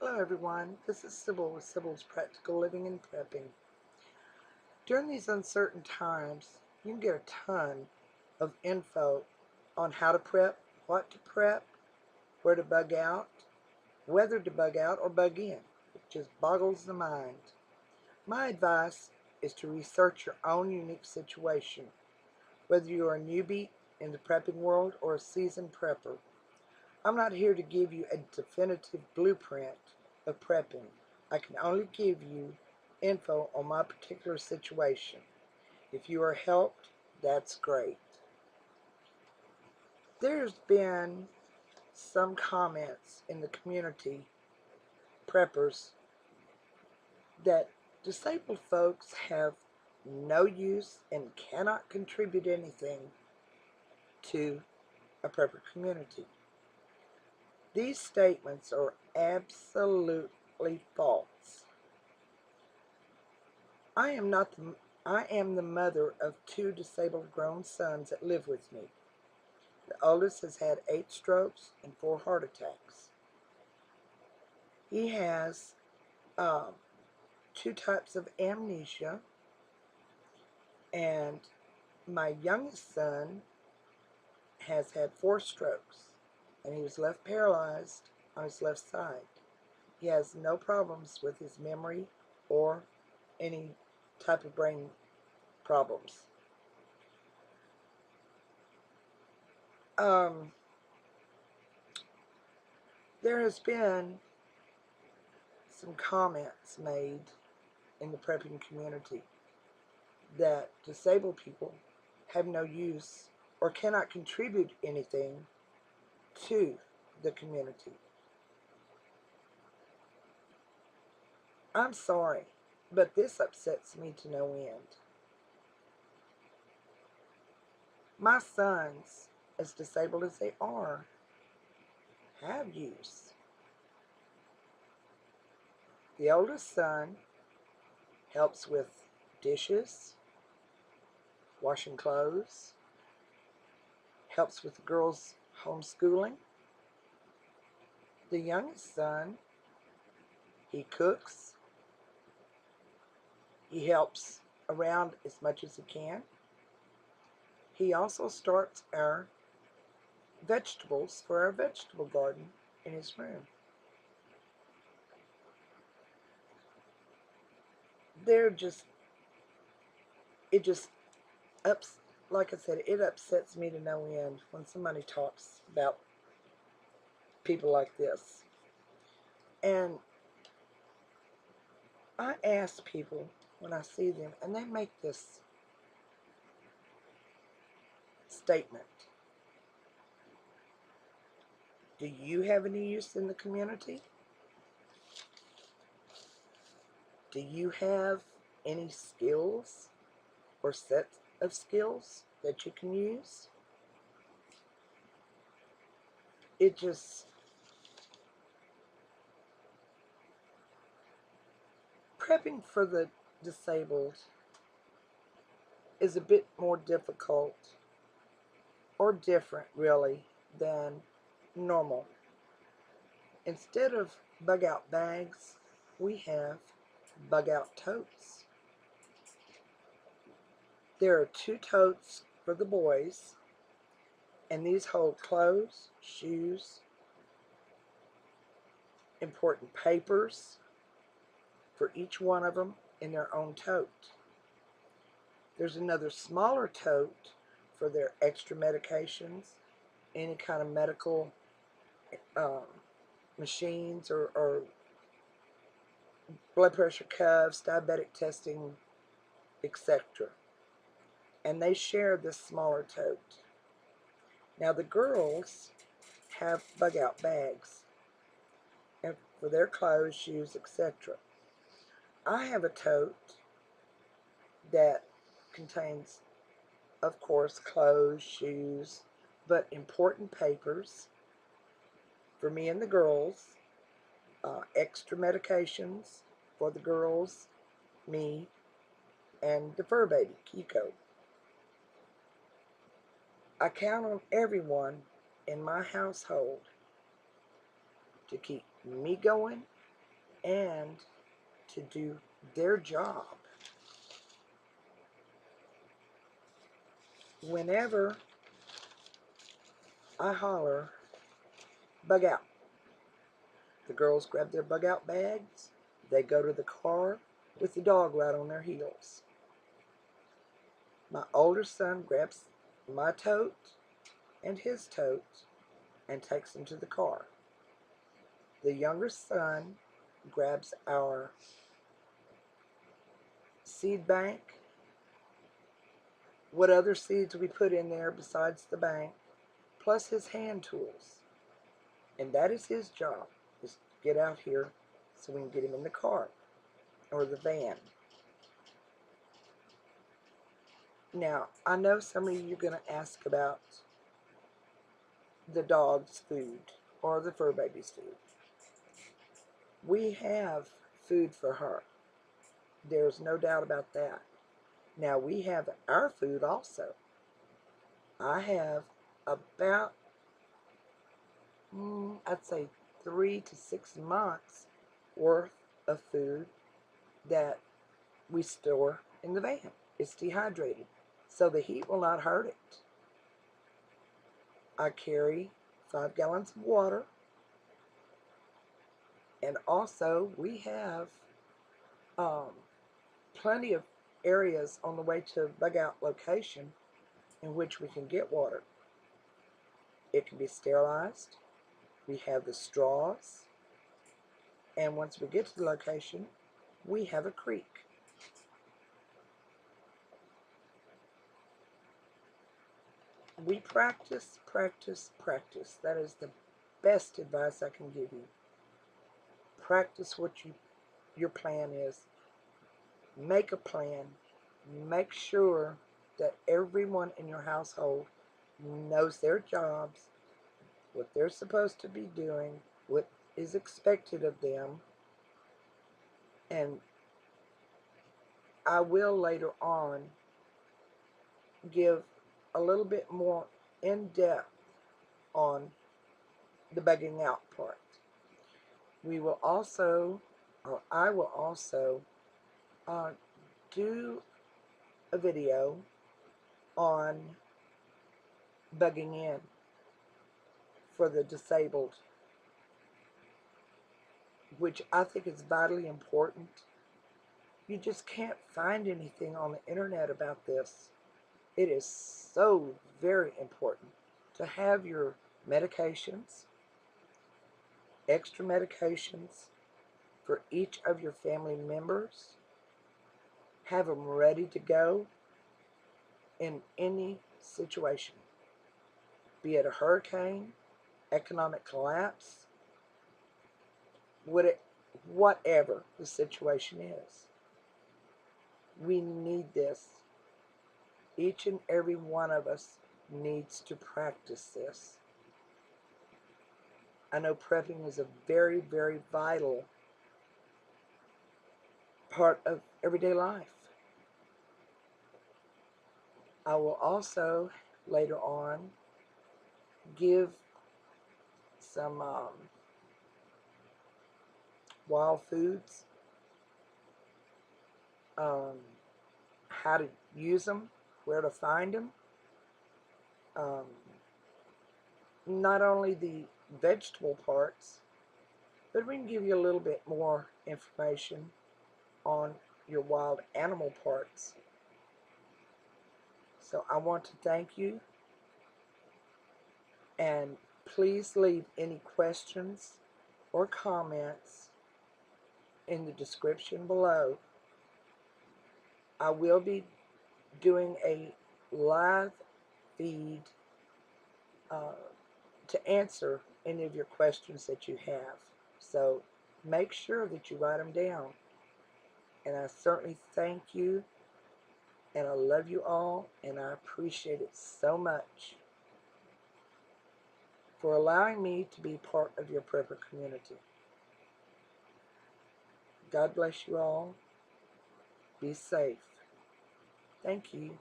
Hello everyone, this is Sybil with Sybil's Practical Living and Prepping. During these uncertain times, you can get a ton of info on how to prep, what to prep, where to bug out, whether to bug out or bug in. It just boggles the mind. My advice is to research your own unique situation, whether you are a newbie in the prepping world or a seasoned prepper. I'm not here to give you a definitive blueprint of prepping. I can only give you info on my particular situation. If you are helped, that's great. There's been some comments in the community, preppers, that disabled folks have no use and cannot contribute anything to a prepper community. These statements are absolutely false. I am not the I am the mother of two disabled grown sons that live with me. The oldest has had 8 strokes and 4 heart attacks. He has 2 types of amnesia, and my youngest son has had 4 strokes, and he was left paralyzed on his left side. He has no problems with his memory or any type of brain problems. There has been some comments made in the prepping community that disabled people have no use or cannot contribute anything to the community. I'm sorry, but this upsets me to no end. My sons, as disabled as they are, have use. The oldest son helps with dishes, washing clothes, helps with the girls' homeschooling. The youngest son, he cooks, he helps around as much as he can. He also starts our vegetables for our vegetable garden in his room. They're just, it just ups, like I said, it upsets me to no end when somebody talks about people like this. And I ask people when I see them, and they make this statement: do you have any use in the community? Do you have any skills or set of skills that you can use? It just, prepping for the disabled is a bit more difficult or different, really, than normal. Instead of bug out bags, we have bug out totes. There are 2 totes for the boys, and these hold clothes, shoes, important papers for each one of them in their own tote. There's another smaller tote for their extra medications, any kind of medical um, machines or blood pressure cuffs, diabetic testing, etc. And they share this smaller tote. Now the girls have bug out bags and for their clothes, shoes, etc. I have a tote that contains, of course, clothes, shoes, but important papers for me and the girls, extra medications for the girls, me, and the fur baby, Kiko. I count on everyone in my household to keep me going and to do their job. Whenever I holler, bug out, the girls grab their bug out bags, they go to the car with the dog right on their heels. My older son grabs my tote and his tote and takes them to the car. The younger son grabs our seed bank, what other seeds we put in there besides the bank, plus his hand tools. And that is his job, is to get out here so we can get him in the car or the van. Now, I know some of you are going to ask about the dog's food or the fur baby's food. We have food for her. There's no doubt about that. Now, we have our food also. I have about, I'd say 3 to 6 months worth of food that we store in the van. It's dehydrated, so the heat will not hurt it. I carry 5 gallons of water, and also we have plenty of areas on the way to bug out location in which we can get water. It can be sterilized. We have the straws, and once we get to the location, we have a creek. We practice, practice, practice. That is the best advice I can give you. Practice what your plan is. Make a plan. Make sure that everyone in your household knows their jobs, what they're supposed to be doing, what is expected of them. And I will later on give a little bit more in-depth on the bugging out part. We will also, or I will also, do a video on bugging in for the disabled, which I think is vitally important. You just can't find anything on the internet about this. It is so very important to have your medications, extra medications for each of your family members. Have them ready to go in any situation, be it a hurricane, economic collapse, whatever the situation is. We need this. Each and every one of us needs to practice this. I know prepping is a very, very vital part of everyday life. I will also later on give some wild foods, how to use them, where to find them. Not only the vegetable parts, but we can give you a little bit more information on your wild animal parts. So I want to thank you, and please leave any questions or comments in the description below. I will be doing a live feed to answer any of your questions that you have. So make sure that you write them down. And I certainly thank you, and I love you all, and I appreciate it so much for allowing me to be part of your prepper community. God bless you all. Be safe. Thank you.